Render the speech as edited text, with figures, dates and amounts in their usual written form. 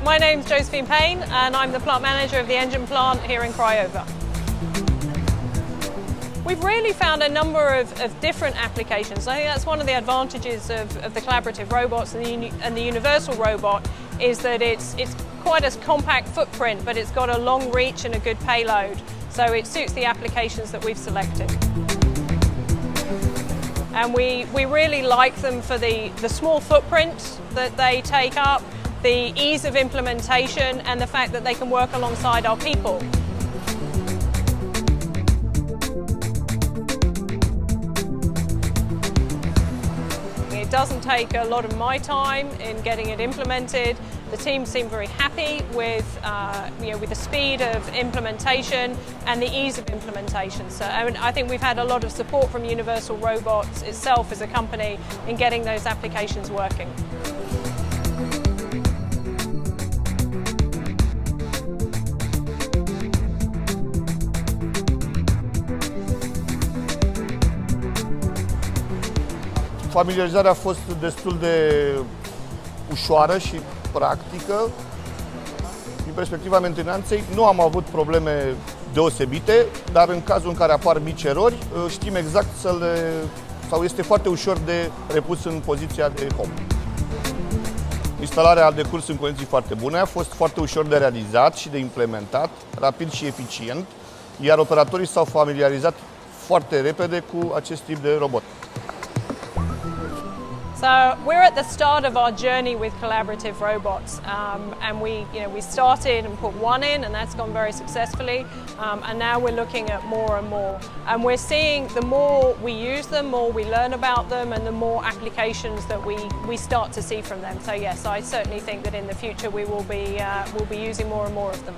my name's Josephine Payne and I'm the plant manager of the engine plant here in Craiova. We've really found a number of different applications. I think that's one of the advantages of the collaborative robots and the universal robot is that it's quite a compact footprint, but it's got a long reach and a good payload. So it suits the applications that we've selected. And we really like them for the small footprint that they take up, the ease of implementation, and the fact that they can work alongside our people. It doesn't take a lot of my time in getting it implemented. The team seem very happy with, with the speed of implementation and the ease of implementation. So I think we've had a lot of support from Universal Robots itself as a company in getting those applications working. Familiarizarea a fost destul de ușoară și practică. Din perspectiva mentenanței, nu am avut probleme deosebite, dar în cazul în care apar mici erori, știm exact sau este foarte ușor de repus în poziția de home. Instalarea a decurs în condiții foarte bune, a fost foarte ușor de realizat și de implementat, rapid și eficient, iar operatorii s-au familiarizat foarte repede cu acest tip de robot. So we're at the start of our journey with collaborative robots, and we started and put one in, and that's gone very successfully. And now we're looking at more and more, and we're seeing the more we use them, more we learn about them, and the more applications that we start to see from them. So yes, I certainly think that in the future we'll be using more and more of them.